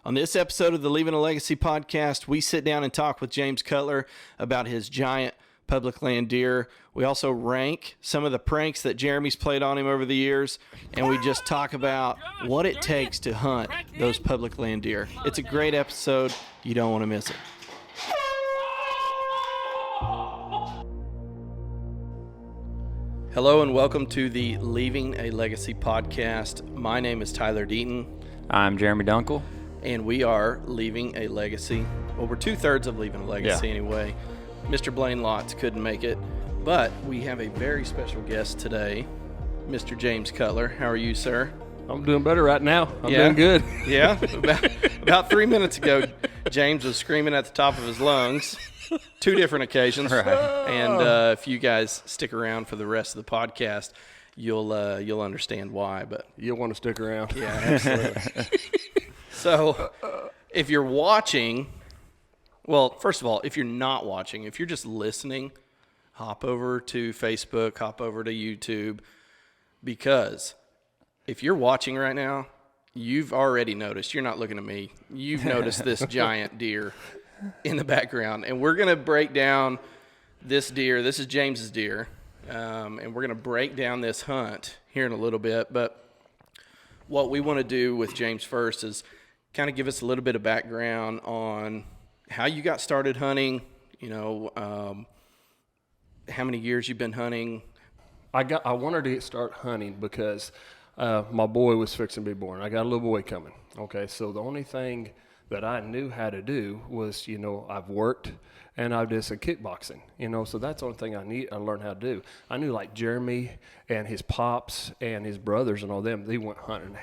On this episode of the Leaving a Legacy podcast, we sit down and talk with James Cutler about his giant public land deer. We also rank some of the pranks that Jeremy's played on him over the years, and we just talk about what it takes to hunt those public land deer. It's a great episode. You don't want to miss it. Hello and welcome to the Leaving a Legacy podcast. My name is Tyler Deaton. I'm Jeremy Dunkel. And we are leaving a legacy. Well, we're two-thirds of leaving a legacy anyway. Mr. Blaine Lotz couldn't make it, but we have a very special guest today, Mr. James Cutler. How are you, sir? I'm doing better right now. I'm doing good. Yeah? About 3 minutes ago, James was screaming at the top of his lungs. Two different occasions. Right. And if you guys stick around for the rest of the podcast, you'll understand why. But You'll want to stick around. yeah, absolutely. So, if you're watching, well, first of all, if you're not watching, if you're just listening, hop over to Facebook, hop over to YouTube, because if you're watching right now, you've already noticed, you're not looking at me, you've noticed this giant deer in the background, and we're going to break down this deer. This is James's deer, and we're going to break down this hunt here in a little bit, but what we want to do with James first is kind of give us a little bit of background on how you got started hunting, how many years you've been hunting. I wanted to start hunting because my boy was fixing to be born. I got a little boy coming. Okay, so the only thing that I knew how to do was, I've worked and I did some kickboxing, so that's the only thing I learned how to do. I knew like Jeremy and his pops and his brothers and all them, they went hunting,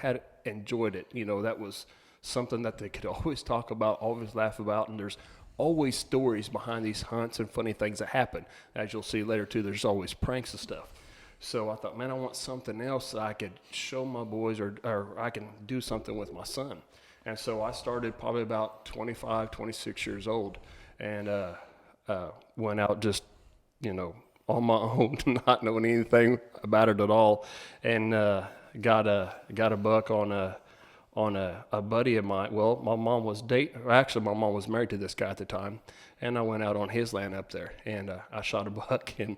enjoyed it. That was something that they could always talk about, always laugh about, and there's always stories behind these hunts and funny things that happen. As you'll see later too, there's always pranks and stuff. So I thought, man, I want something else that I could show my boys or I can do something with my son. And so I started probably about 25, 26 years old and went out just, on my own, not knowing anything about it at all, and got a buck on a buddy of mine. Well, my mom was my mom was married to this guy at the time, and I went out on his land up there, and I shot a buck, and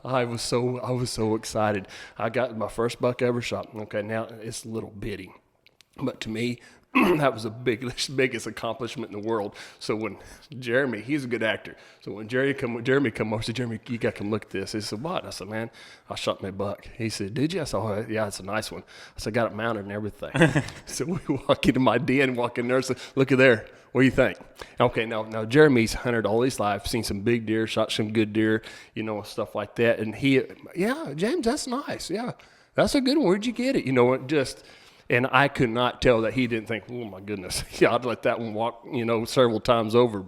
I was so excited. I got my first buck ever shot. Okay, now it's a little bitty, but to me, that was the biggest accomplishment in the world. So when Jeremy, he's a good actor. So when Jeremy come over, I said, Jeremy, you got to come look at this. He said, what? I said, man, I shot my buck. He said, did you? I said, oh, yeah, it's a nice one. I said, got it mounted and everything. So we walk into my den, walk in there, and said, look at there. What do you think? Okay, now Jeremy's hunted all his life, seen some big deer, shot some good deer, stuff like that. And yeah, James, that's nice. Yeah, that's a good one. Where'd you get it? And I could not tell that he didn't think, oh, my goodness, yeah, I'd let that one walk, several times over.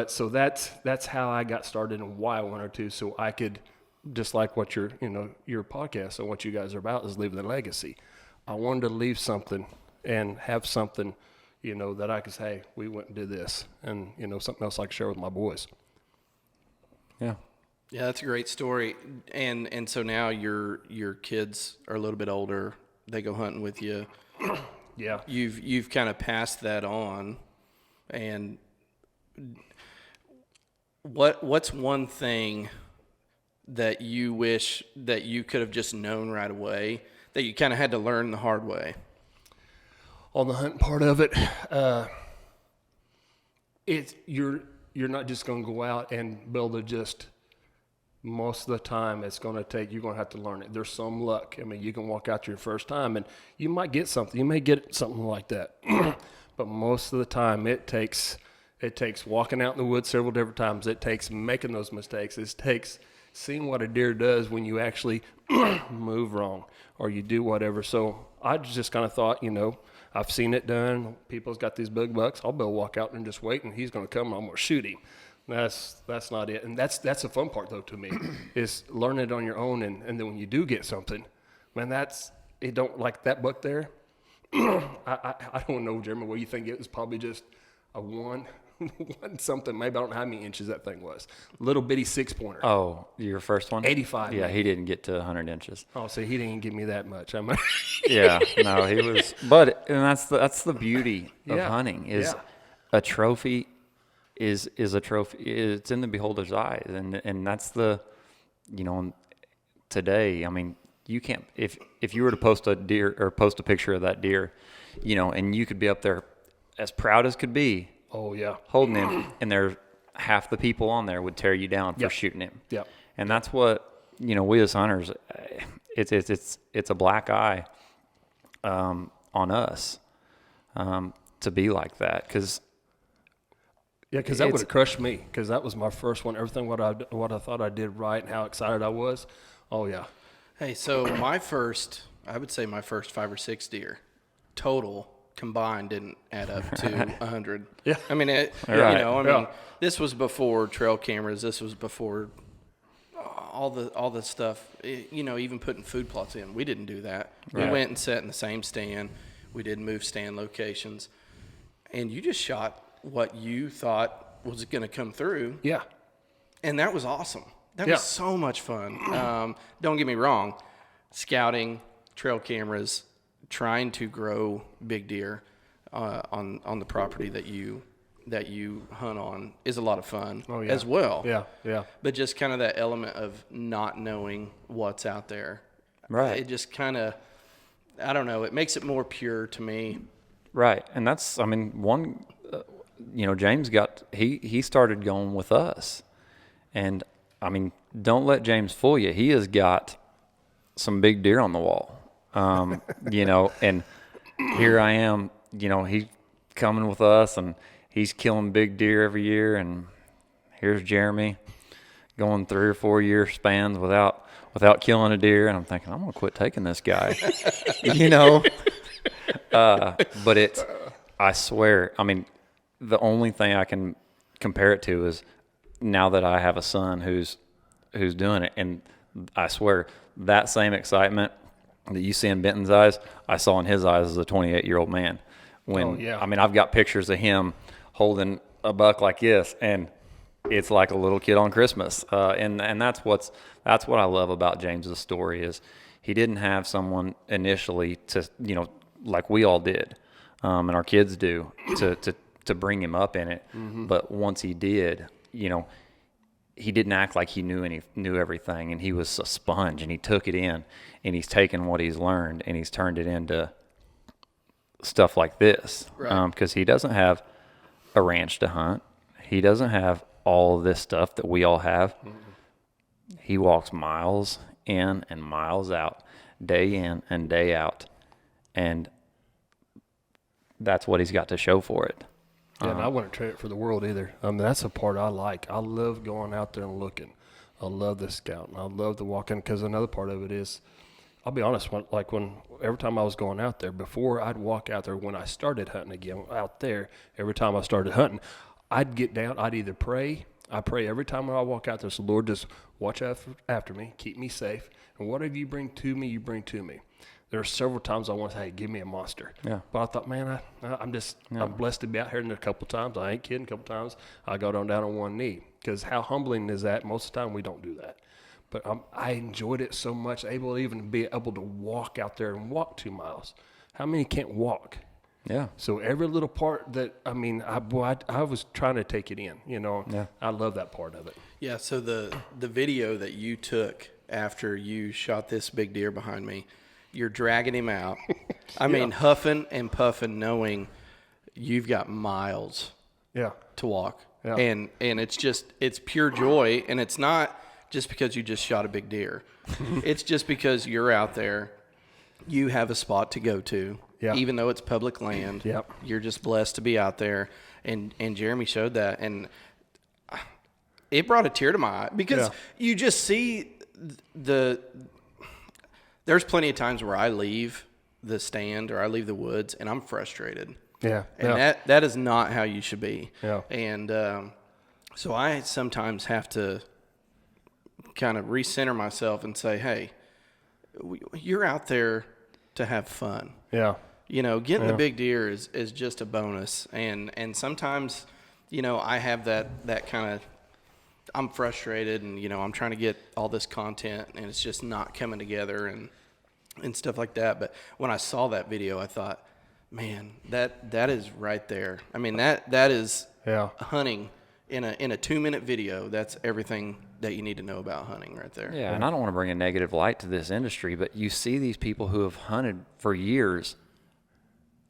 So that's how I got started and why I wanted to, so I could, just like what your podcast and what you guys are about is leaving a legacy. I wanted to leave something and have something, that I could say, hey, we went and did this, and, something else I could share with my boys. Yeah. Yeah, that's a great story. And so now your kids are a little bit older. They go hunting with you. Yeah. You've kind of passed that on. And what's one thing that you wish that you could have just known right away that you kind of had to learn the hard way? On the hunting part of it, you're not just going to go out and be able to just. Most of the time, you're going to have to learn it. There's some luck. I mean, you can walk out your first time, and you might get something. You may get something like that. But most of the time, it takes walking out in the woods several different times. It takes making those mistakes. It takes seeing what a deer does when you actually move wrong or you do whatever. So I just kind of thought, I've seen it done. People's got these big bucks. I'll be able to walk out and just wait, and he's going to come, and I'm going to shoot him. That's not it. And that's the fun part, though, to me, is learning it on your own. And then when you do get something, man, it don't like that buck there. I don't know, Jeremy, what you think it was probably just a 1 something. Maybe I don't know how many inches that thing was. Little bitty 6-pointer. Oh, your first one? 85. Yeah, man. he didn't get to 100 inches. Oh, see, he didn't give me that much. Yeah, no, he was. But and that's the beauty of Yeah, hunting is yeah. a trophy is a trophy. It's in the beholder's eyes, and that's the, today. I mean, you can't if you were to post a deer or post a picture of that deer, and you could be up there as proud as could be. Oh, yeah. Holding him, and there half the people on there would tear you down for Yep. shooting him. Yep. And that's what we as hunters, it's a black eye on us to be like that because Yeah, because that would have crushed me because that was my first one. Everything what I thought I did right and how excited I was. Oh, yeah. Hey, so I would say my first 5 or 6 deer total combined didn't add up to 100. Yeah. I mean, Right. this was before trail cameras. This was before all the stuff, even putting food plots in. We didn't do that. Right. We went and sat in the same stand. We didn't move stand locations. And you just shot what you thought was going to come through. Yeah. And that was awesome. That Yeah. was so much fun. Don't get me wrong. Scouting, trail cameras, trying to grow big deer on the property that you hunt on is a lot of fun as well. Yeah, yeah. But just kind of that element of not knowing what's out there. Right. It just kind of, I don't know, it makes it more pure to me. right, and that's one. James he started going with us, and don't let James fool you. He has got some big deer on the wall. And here I am, he's coming with us and he's killing big deer every year. And here's Jeremy going 3 or 4 year spans without killing a deer. And I'm thinking, I'm going to quit taking this guy, but I swear, the only thing I can compare it to is now that I have a son who's doing it. And I swear that same excitement that you see in Benton's eyes, I saw in his eyes as a 28-year-old man. I've got pictures of him holding a buck like this, and it's like a little kid on Christmas. And that's what I love about James's story is he didn't have someone initially to, like we all did, and our kids do, to bring him up in it. Mm-hmm. But once he did, he didn't act like he knew everything, and he was a sponge, and he took it in, and he's taken what he's learned, and he's turned it into stuff like this. Right. Because he doesn't have a ranch to hunt. He doesn't have all of this stuff that we all have. Mm-hmm. He walks miles in and miles out, day in and day out, and that's what he's got to show for it. Yeah, and I wouldn't trade it for the world either. That's a part I like. I love going out there and looking. I love the scouting. I love the walking because another part of it is, I'll be honest, every time I was going out there, before I'd walk out there, when I started hunting again out there, every time I started hunting, I'd get down, I'd either pray. I pray every time I walk out there, so Lord, just watch after me, keep me safe, and whatever you bring to me, you bring to me. There are several times I want to say, hey, give me a monster. Yeah. But I thought, man, I'm blessed to be out here. And a couple times, I ain't kidding, a couple times, I got down on one knee. Because how humbling is that? Most of the time, we don't do that. But I enjoyed it so much, even be able to walk out there and walk 2 miles. How many can't walk? Yeah. So every little part that, I was trying to take it in, Yeah. I love that part of it. Yeah, so the video that you took after you shot this big deer behind me, you're dragging him out. Huffing and puffing, knowing you've got miles to walk. Yeah. And it's pure joy. And it's not just because you just shot a big deer. It's just because you're out there. You have a spot to go to. Yeah. Even though it's public land. Yep. You're just blessed to be out there. And Jeremy showed that. And it brought a tear to my eye. Because you just see there's plenty of times where I leave the stand or I leave the woods and I'm frustrated. Yeah. And that is not how you should be. Yeah. And so I sometimes have to kind of recenter myself and say, hey, you're out there to have fun. Yeah. Getting the big deer is just a bonus. And sometimes I have that kind of, I'm frustrated and, I'm trying to get all this content and it's just not coming together and stuff like that. But when I saw that video, I thought, man, that is right there. I mean, that is hunting in a 2-minute video. That's everything that you need to know about hunting right there. Yeah, and I don't want to bring a negative light to this industry, but you see these people who have hunted for years,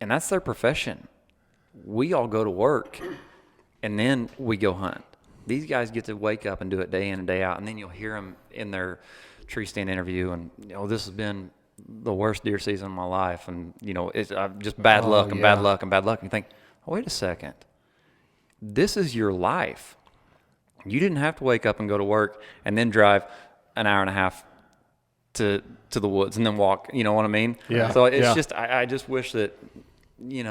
and that's their profession. We all go to work, and then we go hunt. These guys get to wake up and do it day in and day out, and then you'll hear them in their tree stand interview, and this has been the worst deer season of my life, and it's just bad luck and bad luck and bad luck. And you think, oh, wait a second, this is your life. You didn't have to wake up and go to work and then drive an hour and a half to the woods and then walk. You know what I mean? Yeah. So it's just I just wish that be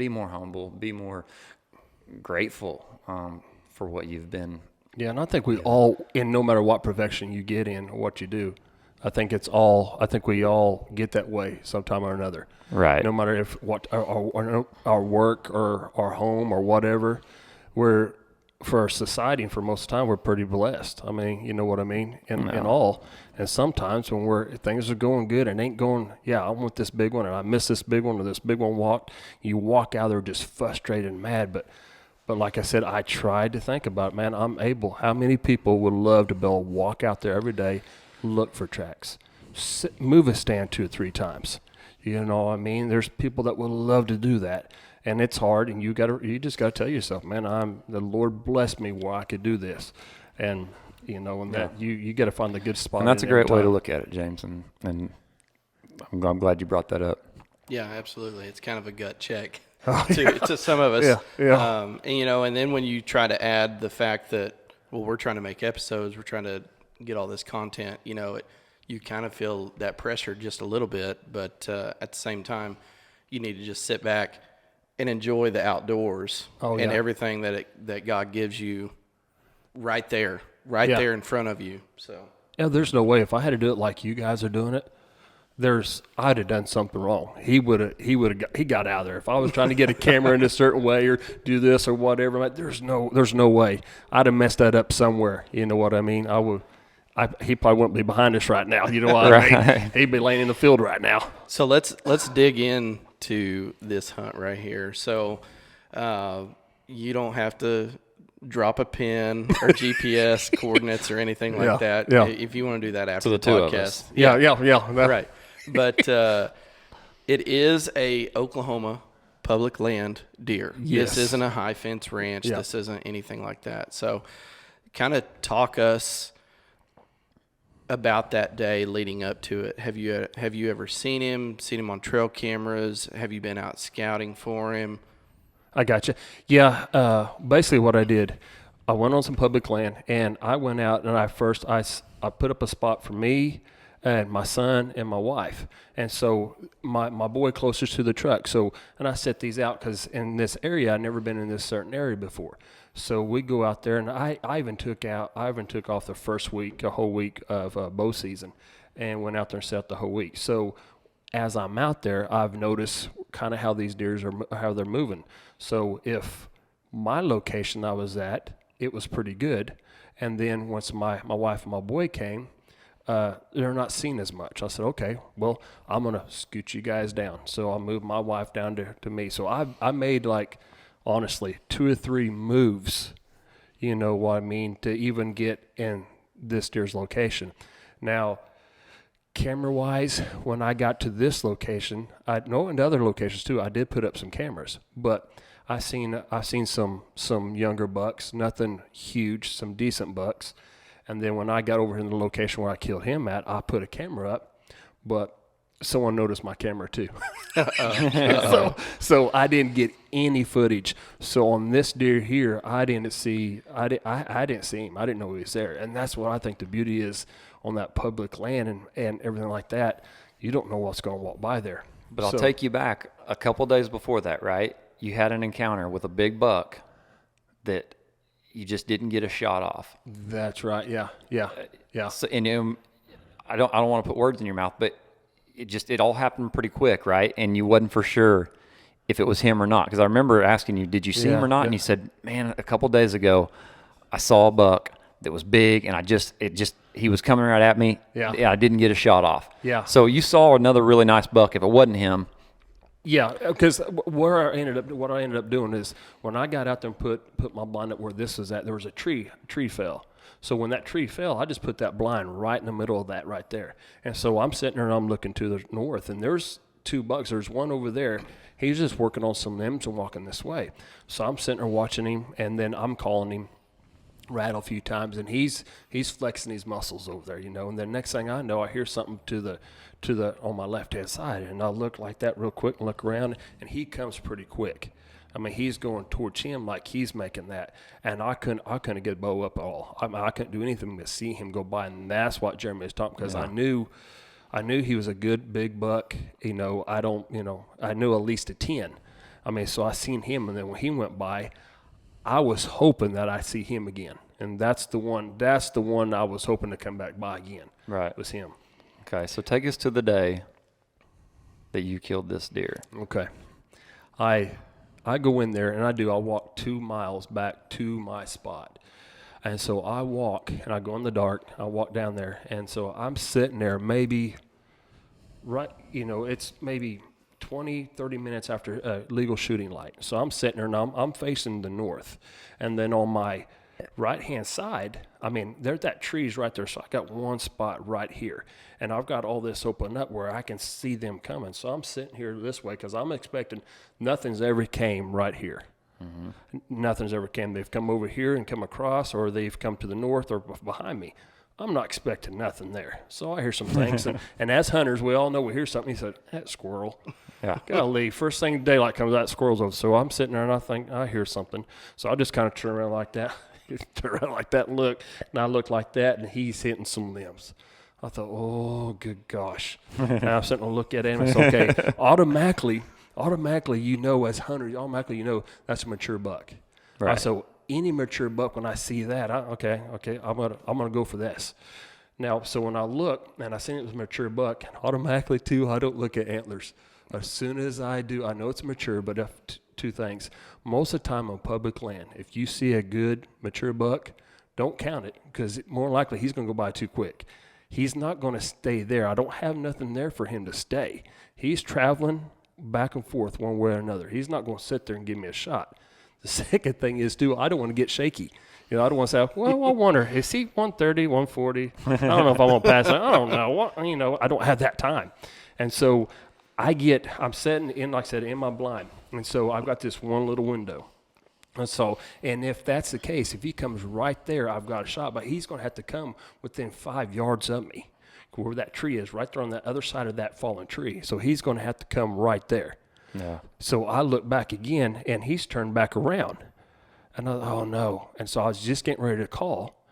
more humble, be more grateful for what you've been. Yeah, and I think we all, in no matter what profession you get in or what you do, I think we all get that way sometime or another. Right. No matter if what our work or our home or whatever, for our society and for most of the time, we're pretty blessed. I mean, you know what I mean? In all. And sometimes when things are going good and ain't going, I want this big one and I missed this big one or this big one walked, you walk out there just frustrated and mad. But like I said, I tried to think about it, man, how many people would love to be able to walk out there every day, look for tracks, move a stand 2 or 3 times. You know what I mean? There's people that would love to do that. And it's hard, and you just got to tell yourself, man, the Lord blessed me where I could do this, and that you got to find the good spot. And that's a great way to look at it, James, and I'm glad you brought that up. Yeah, absolutely. It's kind of a gut check to some of us. Yeah. And then when you try to add the fact that, well, we're trying to make episodes, we're trying to get all this content, you kind of feel that pressure just a little bit, but at the same time, you need to just sit back and enjoy the outdoors and everything that God gives you right there in front of you. So there's no way if I had to do it like you guys are doing it, I'd have done something wrong. He got out of there. If I was trying to get a camera in a certain way or do this or whatever, there's no way. I'd have messed that up somewhere. You know what I mean? He probably wouldn't be behind us right now. You know what I mean? He'd be laying in the field right now. So let's dig in to this hunt right here. So you don't have to drop a pin or GPS coordinates or anything like that. Yeah. If you want to do that after the the two of podcast. us. Yeah. Right. But it is a Oklahoma public land deer. Yes. This isn't a high fence ranch. Yeah. This isn't anything like that. So kind of talk us about that day leading up to it. Have you ever seen him on trail cameras? Have you been out scouting for him? I got you. Yeah. Basically what I did, I went on some public land and I went out and I put up a spot for me and my son and my wife. And so my boy closest to the truck. And I set these out because in this area, I'd never been in this certain area before. So we go out there, and I even took off the first week, a whole week of bow season, and went out there and set the whole week. So as I'm out there, I've noticed kind of how these deers how they're moving. So if my location I was at, it was pretty good, and then once my wife and my boy came, they're not seen as much. I said, okay, well, I'm gonna scoot you guys down. So I moved my wife down to me. So I made honestly 2 or 3 moves, you know what I mean, to even get in this deer's location. Now, camera-wise, when I got to this location, and other locations too, I did put up some cameras, but I seen some younger bucks, nothing huge, some decent bucks, and then when I got over in the location where I killed him at, I put a camera up, but someone noticed my camera too. So I didn't get any footage. So on this deer here, I didn't see him. I didn't know he was there. And that's what I think the beauty is on that public land and everything like that. You don't know what's going to walk by there. But I'll take you back a couple days before that, right? You had an encounter with a big buck that you just didn't get a shot off. That's right. Yeah. So, and I don't want to put words in your mouth, but it all happened pretty quick, right? And you wasn't for sure if it was him or not. Because I remember asking you, did you see him or not? Yeah. And you said, man, a couple days ago, I saw a buck that was big, and he was coming right at me. Yeah. I didn't get a shot off. Yeah. So you saw another really nice buck. If it wasn't him, Yeah, because what I ended up doing is when I got out there and put my blind up where this was at, there was a tree fell. So when that tree fell, I just put that blind right in the middle of that right there. And so I'm sitting there and I'm looking to the north, and there's 2 bucks. There's one over there. He's just working on some limbs and walking this way. So I'm sitting there watching him, and then I'm calling him, rattle a few times, and he's flexing his muscles over there, and then next thing I know, I hear something to the on my left hand side, and I look like that real quick and look around, and he comes pretty quick. I mean, he's going towards him like he's making that, and I couldn't get bow up at all. I couldn't do anything but see him go by, and that's what Jeremy was talking, because I knew he was a good big buck. I knew at least a 10. I mean, so I seen him, and then when he went by, I was hoping that I see him again, and that's the one I was hoping to come back by again. Right. Was him. okay, so take us to the day that you killed this deer. Okay. I go in there, and I walk 2 miles back to my spot. And so I walk, and I go in the dark. I walk down there, and so I'm sitting there maybe it's maybe 20, 30 minutes after legal shooting light. So I'm sitting there, and I'm facing the north. And then on my right-hand side, I mean, that tree's right there, so I got one spot right here. And I've got all this open up where I can see them coming. So I'm sitting here this way because I'm expecting nothing's ever came right here. Mm-hmm. Nothing's ever came. They've come over here and come across, or they've come to the north or behind me. I'm not expecting nothing there. So I hear some things. and as hunters, we all know we hear something. He said, that squirrel. Yeah. Golly, first thing daylight comes out, squirrel's over. So I'm sitting there, and I think, I hear something. So I just kind of turn around like that. Turn around like that and look. And I look like that, and he's hitting some limbs. I thought, oh, good gosh. And I'm sitting and look at him, and it's okay. Automatically, as hunters, that's a mature buck. Right. So any mature buck, when I see that, okay, I'm gonna go for this. Now, so when I look and I see it was a mature buck, and automatically too, I don't look at antlers. As soon as I do, I know it's mature, but 2 things. Most of the time on public land, if you see a good mature buck, don't count it, because more likely he's gonna go by too quick. He's not gonna stay there. I don't have nothing there for him to stay. He's traveling back and forth one way or another. He's not gonna sit there and give me a shot. The second thing is, too, I don't want to get shaky. I don't want to say, well, I wonder, is he 130, 140? I don't know if I'm going to pass it. I don't know. I don't have that time. And so I'm sitting in, like I said, in my blind. And so I've got this one little window. And if that's the case, if he comes right there, I've got a shot. But he's going to have to come within 5 yards of me, where that tree is, right there on the other side of that fallen tree. So he's going to have to come right there. Yeah. So I look back again, and he's turned back around. And I thought, oh, no. And so I was just getting ready to call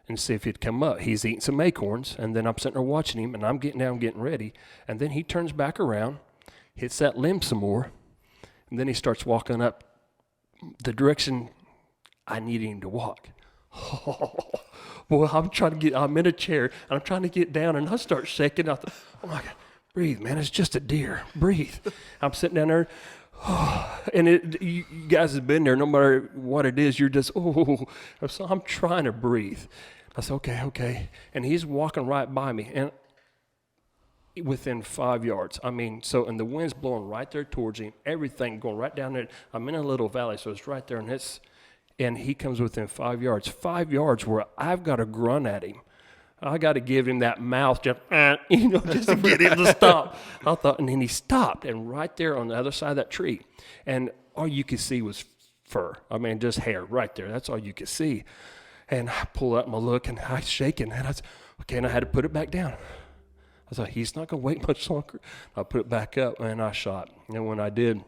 and see if he'd come up. He's eating some acorns, and then I'm sitting there watching him, and I'm getting down, getting ready. And then he turns back around, hits that limb some more, and then he starts walking up the direction I need him to walk. Oh, boy, I'm in a chair, and I'm trying to get down, and I start shaking. I thought, oh, my God. Breathe, man. It's just a deer. Breathe. I'm sitting down there, and you guys have been there. No matter what it is, you're just, So I'm trying to breathe. I said, okay. And he's walking right by me, and within 5 yards. I mean, and the wind's blowing right there towards him. Everything going right down there. I'm in a little valley, so it's right there, and he comes within 5 yards. 5 yards where I've got to grunt at him. I got to give him that mouth, just to get him to stop. I thought, and then he stopped, and right there on the other side of that tree, and all you could see was fur. I mean, just hair right there. That's all you could see. And I pull out my look, and I was shaking, and I said, okay, and I had to put it back down. I thought, he's not going to wait much longer. I put it back up, and I shot. And when I did,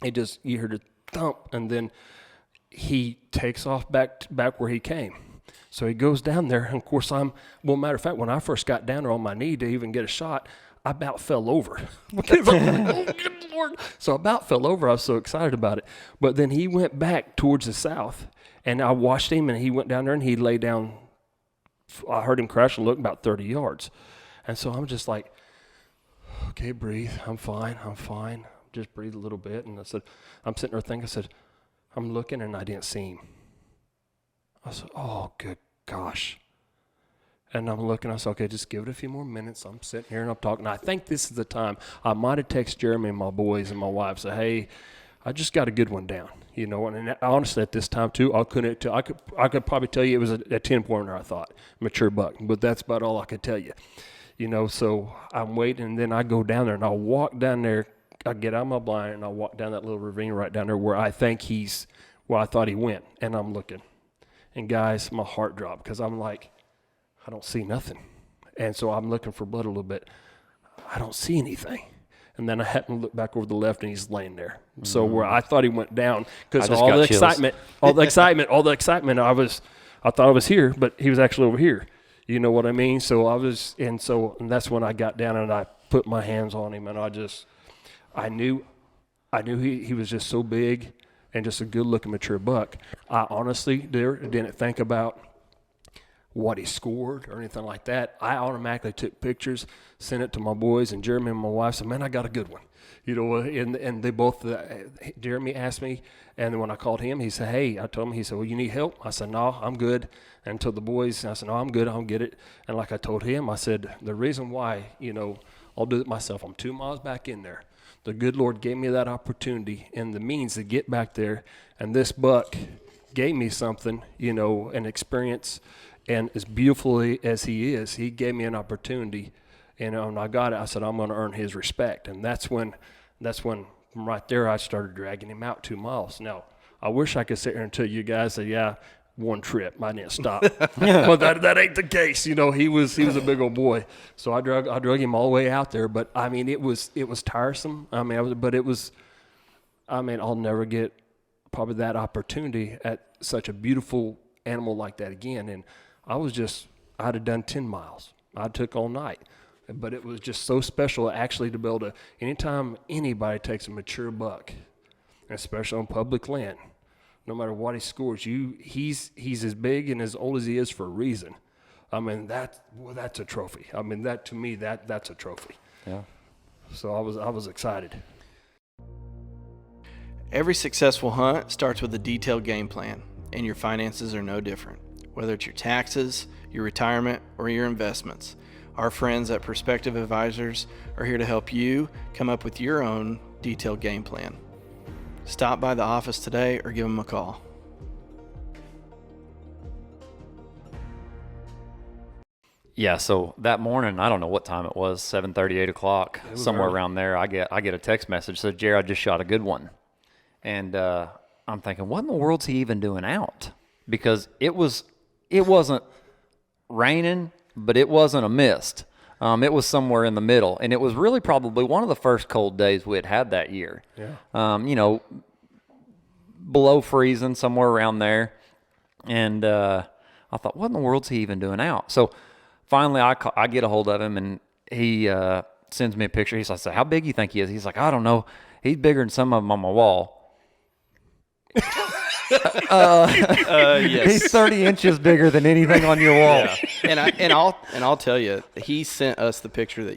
you heard a thump, and then he takes off back where he came. So he goes down there, and of course matter of fact, when I first got down there on my knee to even get a shot, I about fell over. Because I'm like, oh, good Lord. So I about fell over. I was so excited about it. But then he went back towards the south, and I watched him, and he went down there, and he lay down. I heard him crash and look about 30 yards. And so I'm just like, okay, breathe. I'm fine. just breathe a little bit. And I said, I'm sitting there thinking, I said, I'm looking and I didn't see him. I said, oh, good gosh. And I'm looking, I said, okay, just give it a few more minutes. I'm sitting here and I'm talking. I think this is the time I might have texted Jeremy and my boys and my wife, say, hey, I just got a good one down. You know, and honestly, at this time too, I could probably tell you it was a 10-pointer. I thought mature buck, but that's about all I could tell you. You know, so I'm waiting, and then I go down there and I walk down there. I get out of my blind and I walk down that little ravine right down there where I think where I thought he went, and I'm looking, and guys, my heart dropped because I'm like, I don't see nothing, and so I'm looking for blood a little bit. I don't see anything. And then I happened to look back over the left, and he's laying there. So where I thought he went down, because all the excitement, I thought I was here, but he was actually over here. You know what I mean? So and that's when I got down and I put my hands on him, and I knew he was just so big and just a good-looking mature buck. I honestly didn't think about what he scored or anything like that. I automatically took pictures, sent it to my boys, and Jeremy and my wife said, man, I got a good one. You know, and they both, Jeremy asked me, and when I called him, he said, hey, I told him, he said, well, you need help? I said, no, I'm good. And told the boys, I said, no, I'm good, I'll get it. And like I told him, I said, the reason why, you know, I'll do it myself. I'm 2 miles back in there. The good Lord gave me that opportunity and the means to get back there, and this buck gave me something, you know, an experience. And as beautifully as he is, he gave me an opportunity. And when I got it, I said, I'm going to earn his respect. And that's when from right there, I started dragging him out 2 miles. Now, I wish I could sit here and tell you guys that, yeah, one trip, I didn't stop. But that ain't the case. You know, he was a big old boy. So I drug him all the way out there. But, I mean, it was tiresome. I mean, I'll never get probably that opportunity at such a beautiful animal like that again. And I'd have done 10 miles. I took all night. But it was just so special actually to be able to, anytime anybody takes a mature buck, especially on public land, no matter what he scores, he's as big and as old as he is for a reason. I mean, that's a trophy. I mean, that to me, that's a trophy. Yeah. So I was excited. Every successful hunt starts with a detailed game plan, and your finances are no different. Whether it's your taxes, your retirement, or your investments, our friends at Prospective Advisors are here to help you come up with your own detailed game plan. Stop by the office today or give them a call. Yeah, so that morning, I don't know what time it was, 7:30, 8 o'clock, somewhere around there, I get a text message that said, Jared, I just shot a good one. And I'm thinking, what in the world's he even doing out? Because it wasn't raining, but it wasn't a mist. It was somewhere in the middle, and it was really probably one of the first cold days we had that year. Yeah. You know, below freezing, somewhere around there. And I thought, what in the world's he even doing out? So finally, I get a hold of him, and he sends me a picture. He's like, how big do you think he is? He's like, I don't know. He's bigger than some of them on my wall. Yes. He's 30 inches bigger than anything on your wall. Yeah. And I'll tell you, he sent us the picture that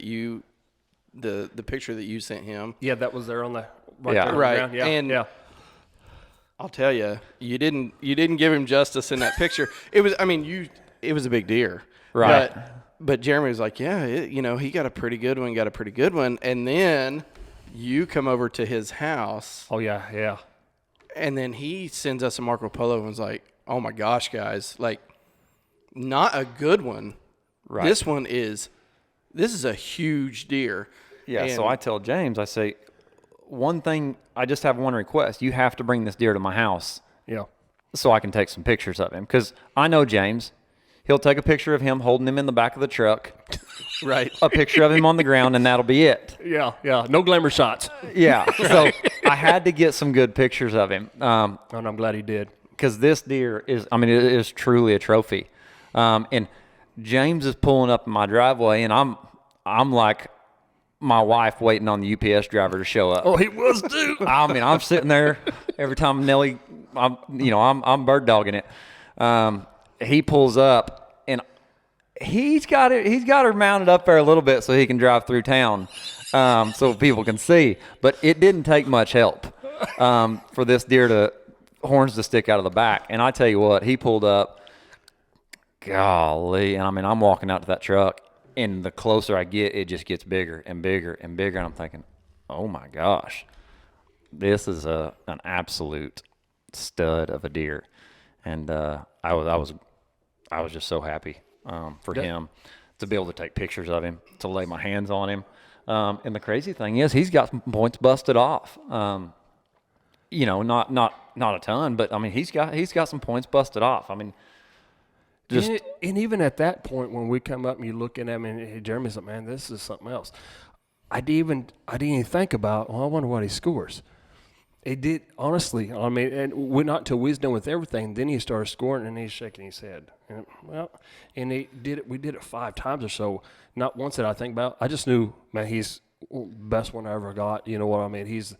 the picture that you sent him. Yeah, that was there on the right. And I'll tell you, you didn't give him justice in that picture. It was a big deer, right? But Jeremy was like, yeah, he got a pretty good one, and then you come over to his house. Oh yeah. And then he sends us a Marco Polo and was like, oh my gosh, guys, like, not a good one. Right. This is a huge deer. Yeah, so I tell James, I say, one thing, I just have one request. You have to bring this deer to my house. Yeah. So I can take some pictures of him. Because I know James. He'll take a picture of him holding him in the back of the truck. Right. A picture of him on the ground, and that'll be it. Yeah. No glamour shots. Yeah. So I had to get some good pictures of him. And I'm glad he did. Because this deer it is truly a trophy. And James is pulling up in my driveway, and I'm like my wife waiting on the UPS driver to show up. Oh, he was too. I'm sitting there every time Nelly, I'm bird dogging it. He pulls up, and he's got her mounted up there a little bit so he can drive through town, so people can see. But it didn't take much help for this deer horns to stick out of the back. And I tell you what, he pulled up, golly, and I mean, I'm walking out to that truck, and the closer I get, it just gets bigger and bigger and bigger, and I'm thinking, oh my gosh, this is an absolute stud of a deer. And I was just so happy for him to be able to take pictures of him, to lay my hands on him. And the crazy thing is, he's got some points busted off. You know, not a ton, but I mean, he's got some points busted off. I mean, and even at that point, when we come up and you look at him, and Jeremy's like, man, this is something else. I didn't even think about, well, I wonder what he scores. It did, honestly. I mean, and we're not until we was done with everything. Then he started scoring, and he's shaking his head. And, and he did it. We did it 5 times or so. Not once did I think about. I just knew, man, he's the best one I ever got. You know what I mean? He's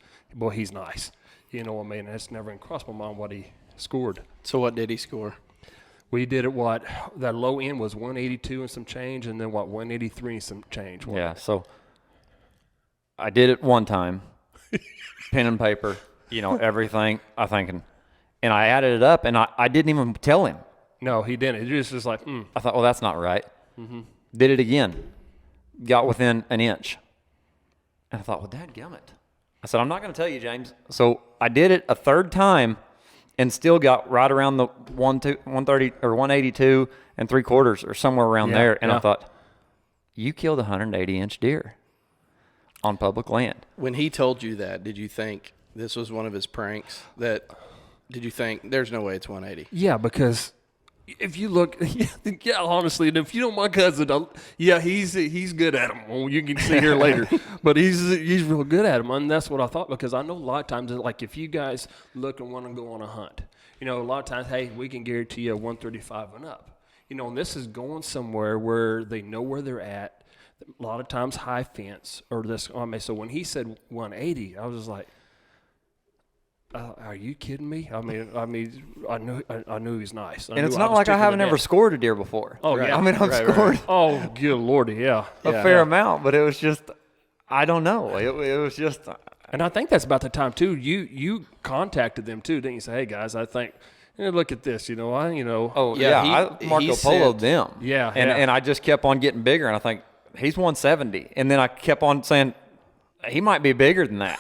nice. You know what I mean? And it's never even crossed my mind what he scored. So what did he score? We did it, that low end was 182 and some change, and then 183 and some change. Yeah, so I did it one time, pen and paper, you know, everything, and I added it up, and I didn't even tell him. No, he didn't. It was just like, I thought, well, that's not right. Mm-hmm. Did it again, got within an inch. And I thought, well, dadgummit. I said, I'm not going to tell you, James. So I did it a third time and still got right around the 130 or 182 and 3/4 or somewhere around there. And I thought, you killed a 180-inch deer on public land. When he told you that, did you think this was one of his pranks? Did you think there's no way it's 180? Yeah, because if you look, honestly, and if you know my cousin, he's good at them. Well, you can see here later, but he's real good at them, and that's what I thought, because I know a lot of times, like if you guys look and want to go on a hunt, you know, a lot of times, hey, we can guarantee you 135 and up, you know, and this is going somewhere where they know where they're at. A lot of times, high fence or this. So when he said 180, I was just like, are you kidding me? I knew he was nice. And it's not like I haven't ever scored a deer before. Oh, yeah. I mean, I've scored. Oh, good Lordy, yeah. A fair amount, but it was just, I don't know. It was just. And I think that's about the time, too. You contacted them, too, didn't you? Say, hey, guys, I think, look at this, Oh, yeah, I Marco Polo'd them. Yeah. And I just kept on getting bigger, and I think, he's 170. And then I kept on saying, he might be bigger than that.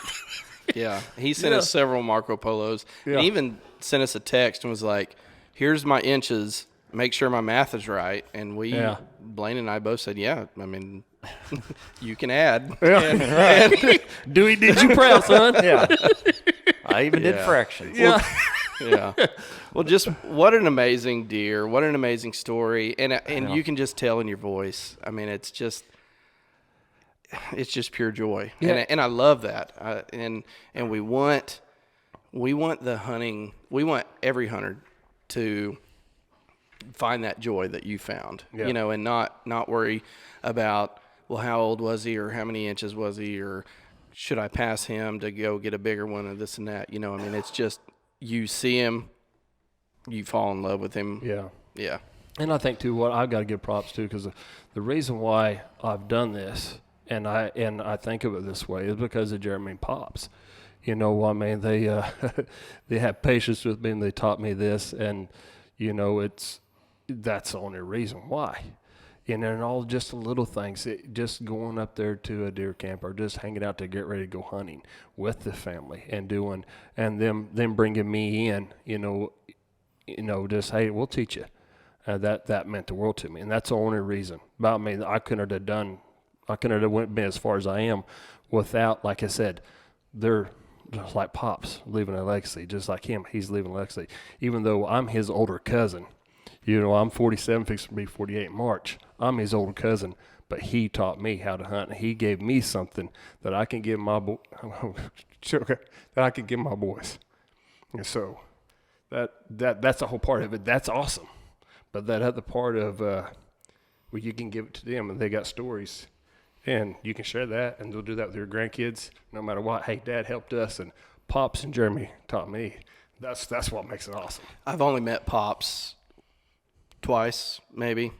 Yeah, he sent us several Marco Polos. Yeah. He even sent us a text and was like, here's my inches. Make sure my math is right. And Blaine and I both said, yeah, I mean, you can add. Yeah. Dewey, did you proud, son? Yeah. I even did fractions. Yeah. Yeah. Well, just what an amazing deer. What an amazing story. And you can just tell in your voice. I mean, it's just pure joy. Yeah. And I love that. And we want the hunting, we want every hunter to find that joy that you found, and not worry about, well, how old was he, or how many inches was he, or should I pass him to go get a bigger one, or this and that. I mean, it's just, you see him, you fall in love with him. Yeah. Yeah. And I think, too, what I've got to give props to, because the reason why I've done this, and I think of it this way, is because of Jeremy and Pops. I mean, they they have patience with me, and they taught me this, and that's the only reason why. And all just the little things, just going up there to a deer camp, or just hanging out to get ready to go hunting with the family, and them bringing me in, just, hey, we'll teach you. That meant the world to me, and that's the only reason. But I mean, I couldn't have been as far as I am without, like I said, they're just like Pops leaving a legacy, just like him. He's leaving a legacy. Even though I'm his older cousin, I'm 47, fixing to be 48 in March. I'm his older cousin, but he taught me how to hunt. He gave me something that I can give my boys. And so that's the whole part of it. That's awesome. But that other part of you can give it to them, and they got stories. And you can share that, and they'll do that with your grandkids, no matter what. Hey, Dad helped us, and Pops and Jeremy taught me. That's what makes it awesome. I've only met Pops twice, maybe.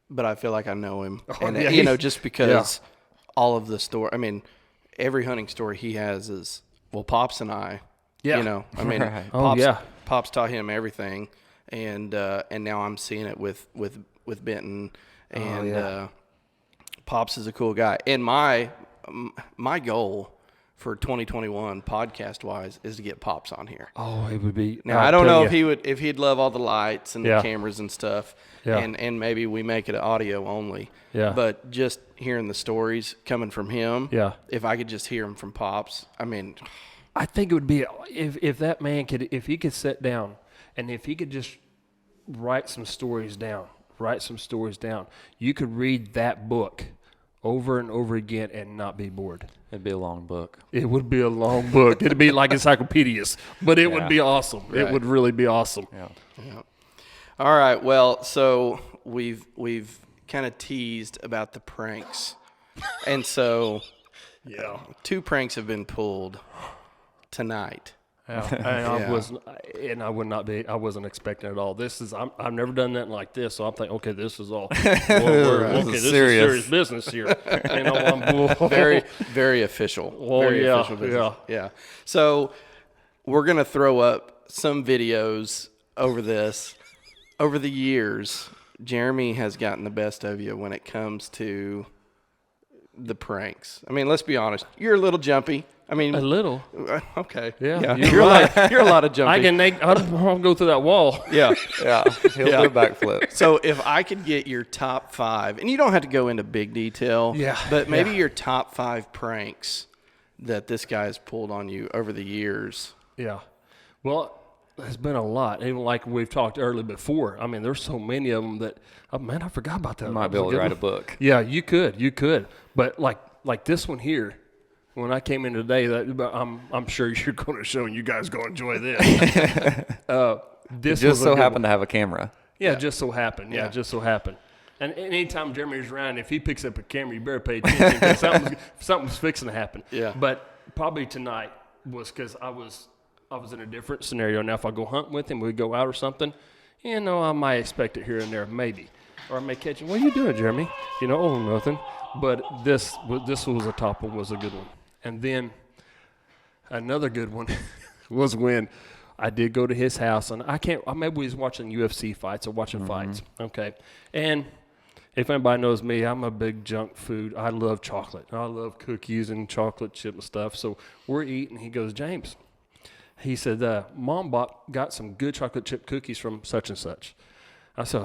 but I feel like I know him. Oh, And, yeah, just because all of the story, I mean, every hunting story he has is, well, Pops and I, Yeah. I mean, Right. Pops taught him everything. And now I'm seeing it with Benton, and Pops is a cool guy. And my goal for 2021 podcast wise is to get Pops on here. Oh, it would be. Now I don't know if he'd love all the lights and the Yeah. cameras and stuff, Yeah. and maybe we make it audio only. Yeah. But just hearing the stories coming from him, Yeah. if I could just hear them from Pops, I mean, I think it would be if that man if he could sit down and if he could just write some stories down, you could read that book over and over again and not be bored. It'd be a long book. It would be a long book. It'd be like encyclopedias, but it would Yeah. be awesome. Right. It would really be awesome. Yeah. yeah. All right. Well, so we've kind of teased about the pranks, and so Yeah. 2 pranks have been pulled tonight. I wasn't expecting it at all. I've never done nothing like this, so I'm thinking, okay, this is all. This is serious business here. I'm Very, very official. Oh, Very yeah, official business. Yeah. So we're gonna throw up some videos over this. Over the years, Jeremy has gotten the best of you when it comes to the pranks. I mean, let's be honest. You're a little jumpy. I mean, a little. okay. Yeah, You're a lot of jumpy. I'll go through that wall. Yeah. Yeah. He'll do a backflip. So if I could get your top 5, and you don't have to go into big detail, Yeah, but maybe yeah. your top 5 pranks that this guy has pulled on you over the years. Yeah. Well, there's been a lot. Even like we've talked earlier before. I mean, there's so many of them that, oh, man, I forgot about that. You might be That was able to good write a one. book. Yeah, you could. But like this one here, when I came in today, I'm sure you're going to show and you guys going to enjoy this. This Just was a so good happened one. to have a camera. Yeah, just so happened. Yeah, Yeah. just so happened. And anytime Jeremy's around, if he picks up a camera, you better pay attention because something's fixing to happen. Yeah. But probably tonight was because I was in a different scenario. Now, if I go hunting with him, we go out or something, I might expect it here and there, maybe. Or I may catch him. What are you doing, Jeremy? Oh, nothing. But this was a top one, was a good one. And then another good one was when I did go to his house, and maybe we was watching UFC fights or watching fights, okay? And if anybody knows me, I'm a big junk food. I love chocolate. I love cookies and chocolate chip and stuff. So we're eating. He goes, James, he said, Mom got some good chocolate chip cookies from such and such. I said,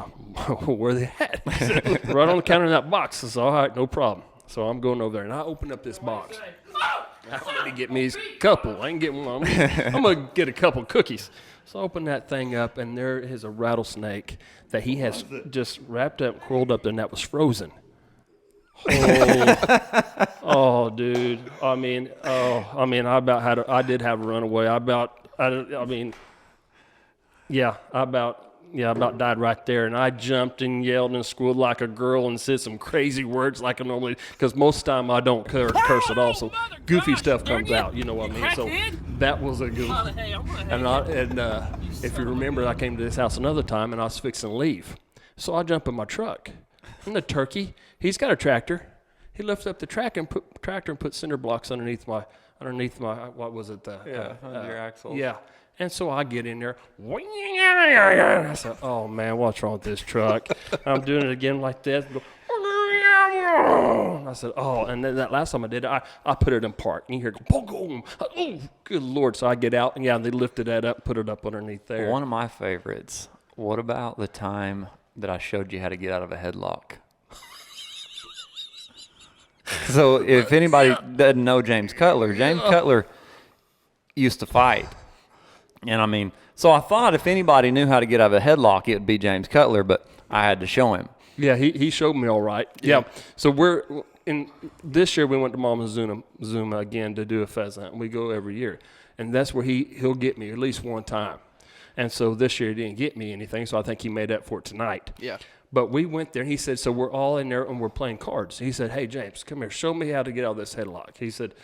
where are they at? He said, right on the counter in that box. I said, all right, no problem. So I'm going over there, and I open up this box. I'm going to get me a couple. I can get one. I'm going to get a couple cookies. So I open that thing up, and there is a rattlesnake that he has just wrapped up, curled up there, and that was frozen. Oh, dude. I did have a runaway. I about died right there. And I jumped and yelled and squealed like a girl and said some crazy words like I normally, because most of the time I don't curse at all. So goofy stuff comes out, you know what I mean? So that was a good one. And if you remember, I came to this house another time and I was fixing to leave. So I jump in my truck. And the turkey, he's got a tractor. He lifts up the tractor and put cinder blocks underneath my what was it? Under your axles. Yeah. And so I get in there. I said, oh, man, what's wrong with this truck? I'm doing it again like this. I said, oh, and then that last time I did it, I put it in park. And you hear, boom, oh, good Lord. So I get out, and, they lifted that up, put it up underneath there. One of my favorites. What about the time that I showed you how to get out of a headlock? So if anybody doesn't know James Cutler used to fight. And so I thought if anybody knew how to get out of a headlock, it would be James Cutler, but I had to show him. Yeah, he showed me all right. Yeah. So this year we went to Mama Zuma again to do a pheasant hunt. We go every year. And that's where he'll get me at least one time. And so this year he didn't get me anything, so I think he made up for it tonight. Yeah. But we went there, and he said, so we're all in there, and we're playing cards. He said, hey, James, come here. Show me how to get out of this headlock. He said,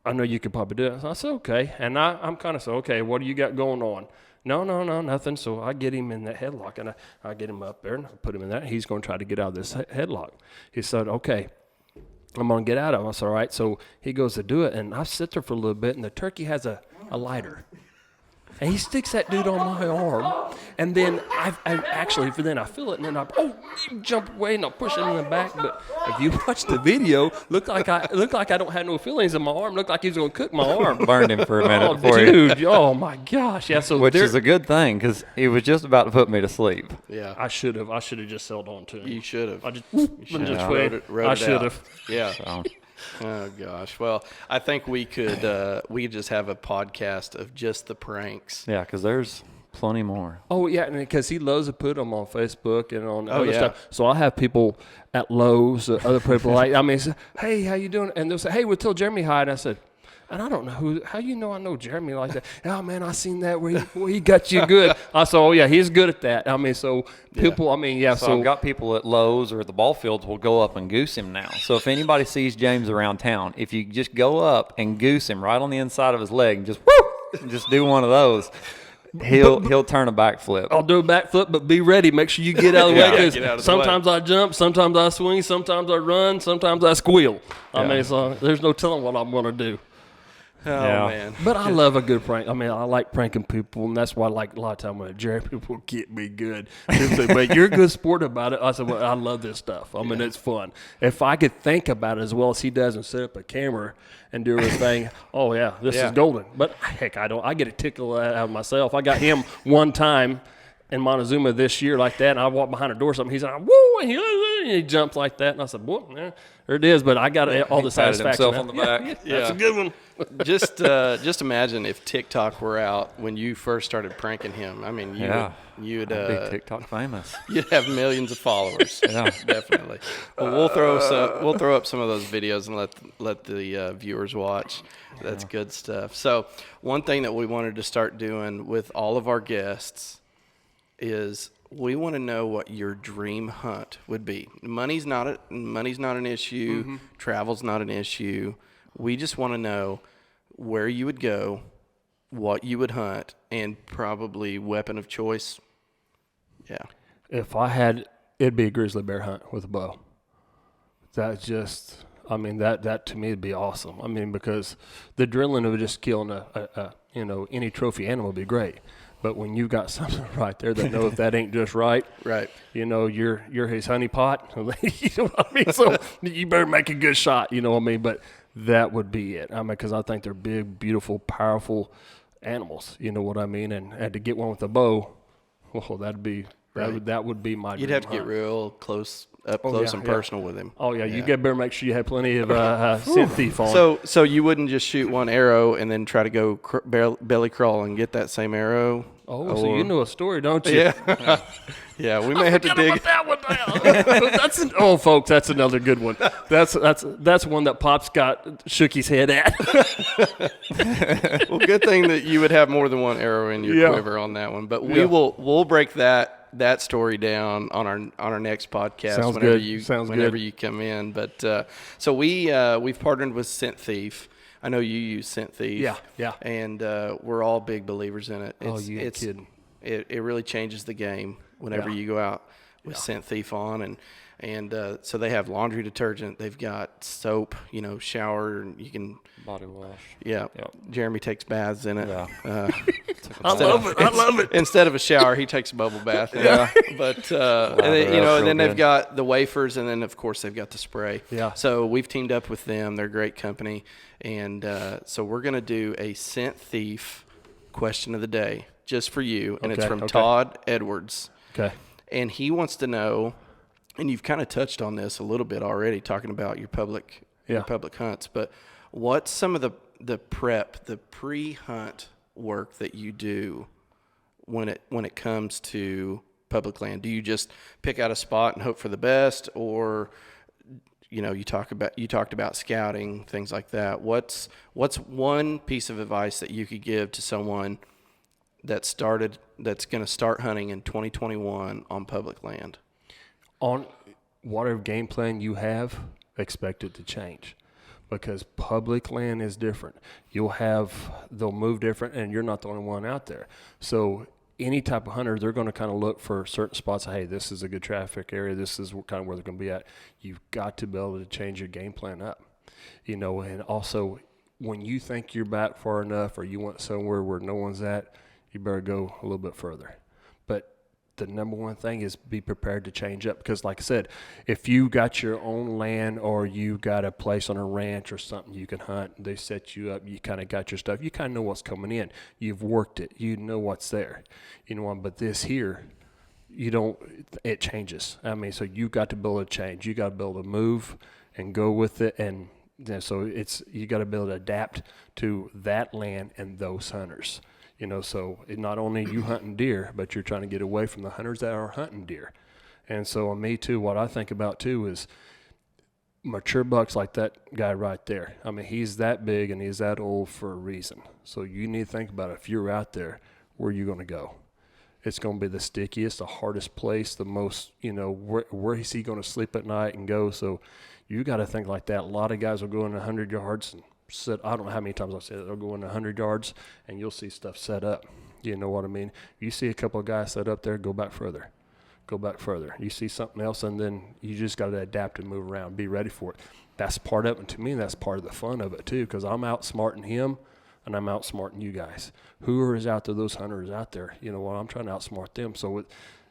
I know you could probably do it. So I said, okay. And I'm kind of said, okay, what do you got going on? No, nothing. So I get him in that headlock, and I get him up there, and I put him in that. He's going to try to get out of this headlock. He said, okay, I'm going to get out of it. I said, all right. So he goes to do it, and I sit there for a little bit, and the turkey has a lighter. And he sticks that dude on my arm, and then I feel it, and then you jump away, and I push it in the back. But if you watch the video, looked like I don't have no feelings in my arm. Looked like he was gonna cook my arm. Burned him for a minute Oh, before you. dude! Oh my gosh! Yeah. So Which is a good thing because he was just about to put me to sleep. Yeah. I should have just held on to him. You should have. I just Wrote it I should out. have. Yeah. So, Oh gosh. Well, I think we could just have a podcast of just the pranks. yeah, because there's plenty more. Oh yeah, and because he loves to put them on Facebook and on other yeah. stuff. So I have people at Lowe's, other people say, hey, how you doing? And they'll say, hey, we'll tell Jeremy hi. And I said, and I don't know how you know I know Jeremy like that. Oh man, I seen that where he got you good. I said, oh yeah, he's good at that. So people, So I've got people at Lowe's or at the ball fields will go up and goose him now. So if anybody sees James around town, if you just go up and goose him right on the inside of his leg and just whoop, just do one of those, he'll turn a backflip. I'll do a backflip, but be ready. Make sure you get out of the way get out because of the sometimes I jump, sometimes I swing, sometimes I run, sometimes I squeal. So there's no telling what I'm going to do. Oh Yeah. man. But I love a good prank. I like pranking people, and that's why I like a lot of time when Jerry people get me good. People say, but you're a good sport about it. I said, well, I love this stuff. It's fun. If I could think about it as well as he does and set up a camera and do his thing, oh yeah, this is golden. But heck, I get a tickle out of myself. I got him one time in Montezuma this year like that, and I walked behind a door or something. He's like, whoa, and he jumped like that, and I said, boy, yeah, there it is. But I got all the satisfaction. himself on the back. That's a good one. Just imagine if TikTok were out when you first started pranking him. I mean, you'd I'd be TikTok famous. you'd have millions of followers. Yeah. Definitely. Well, we'll throw up some of those videos and let the viewers watch. That's good stuff. So one thing that we wanted to start doing with all of our guests is we want to know what your dream hunt would be. Money's not an issue. Mm-hmm. Travel's not an issue. We just want to know where you would go, what you would hunt, and probably weapon of choice. Yeah. If I had, it'd be a grizzly bear hunt with a bow. That's just, that to me would be awesome. Because the adrenaline of just killing any trophy animal would be great. But when you got something right there that know if that ain't just right, Right. You're his honey pot. You know what I mean? So you better make a good shot. You know what I mean? But that would be it. Because I think they're big, beautiful, powerful animals. You know what I mean? And to get one with a bow, well, that would be my. You'd dream have to get hunt. real close and personal with him. Oh yeah, you better make sure you have plenty of scent thief on. So you wouldn't just shoot one arrow and then try to go belly crawl and get that same arrow? So you know a story, don't you? Yeah. Yeah, we may have to dig. About that one down. Folks, that's another good one. That's one that Pop's shook his head at. Well, good thing that you would have more than one arrow in your quiver on that one. But we'll break that story down on our next podcast. Sounds whenever good. you come in. But so we've partnered with Scent Thief. I know you use Scent Thief. Yeah. And we're all big believers in it. You ain't kidding. It really changes the game whenever you go out with Scent Thief on, and so they have laundry detergent. They've got soap, shower. You can Body wash. Yeah. Yep. Jeremy takes baths in it. Yeah. I love it. Instead of a shower, he takes a bubble bath. Yeah. But Lather and then, up real they've good. got the wafers, and then of course they've got the spray. Yeah. So we've teamed up with them. They're a great company, and so we're gonna do a Scent Thief question of the day just for you, and it's from Todd Edwards. Okay. And he wants to know, and you've kind of touched on this a little bit already, talking about your public hunts, but what's some of the pre-hunt work that you do when it comes to public land? Do you just pick out a spot and hope for the best, or you talked about scouting, things like that? What's one piece of advice that you could give to someone that's going to start hunting in 2021 on public land? On whatever game plan you have, expect it to change, because public land is different. They'll move different, and you're not the only one out there. So any type of hunter, they're going to kind of look for certain spots. Hey, this is a good traffic area. This is kind of where they're going to be at. You've got to be able to change your game plan up, and also when you think you're back far enough or you want somewhere where no one's at, you better go a little bit further. But the number one thing is be prepared to change up, because like I said, if you got your own land or you got a place on a ranch or something you can hunt, they set you up, you kind of got your stuff, you kind of know what's coming in, you've worked it, you know what's there, but this here, it changes. I mean, so you got to be able to change, you got to be able to move and go with it, and so you got to be able to adapt to that land and those hunters. So not only you hunting deer, but you're trying to get away from the hunters that are hunting deer. And so on me too, what I think about too is mature bucks like that guy right there. I mean, he's that big and he's that old for a reason. So you need to think about it. If you're out there, where are you going to go? It's going to be the stickiest, the hardest place, the most, where is he going to sleep at night and go? So you got to think like that. A lot of guys will go in 100 yards and sit. I don't know how many times I've said it. They'll go in 100 yards and you'll see stuff set up. You know what I mean? You see a couple of guys set up there, go back further. You see something else, and then you just got to adapt and move around, be ready for it. That's part of it. And to me, that's part of the fun of it too, because I'm outsmarting him and I'm outsmarting you guys. Whoever is out there, those hunters out there, I'm trying to outsmart them. So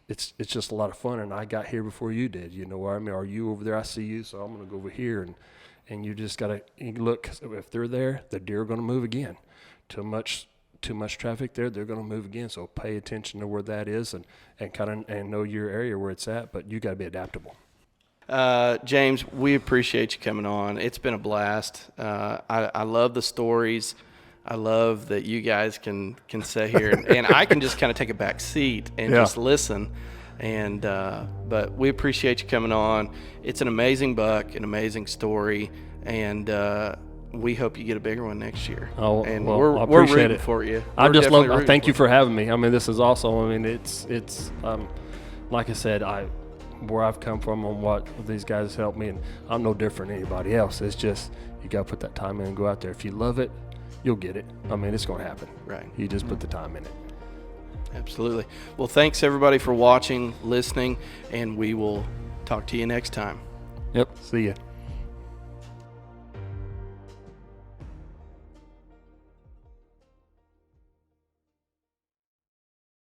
it's just a lot of fun, and I got here before you did. You know what I mean? Are you over there? I see you, so I'm going to go over here, and you just got to look. If they're there, the deer are going to move again. Too much traffic there, they're going to move again. So pay attention to where that is and know your area where it's at. But you got to be adaptable. James, we appreciate you coming on. It's been a blast. I love the stories. I love that you guys can sit here and I can just kind of take a back seat and just listen. And but we appreciate you coming on. It's an amazing buck, an amazing story, and we hope you get a bigger one next year. Oh, and well, we're rooting for you. I just love. Thank you for having me. I mean, this is awesome. I mean, it's like I said, where I've come from and what these guys helped me, and I'm no different than anybody else. It's just you got to put that time in and go out there. If you love it, you'll get it. I mean, it's going to happen. Right. You just put the time in it. Absolutely. Well, thanks everybody for watching, listening, and we will talk to you next time. Yep. See ya.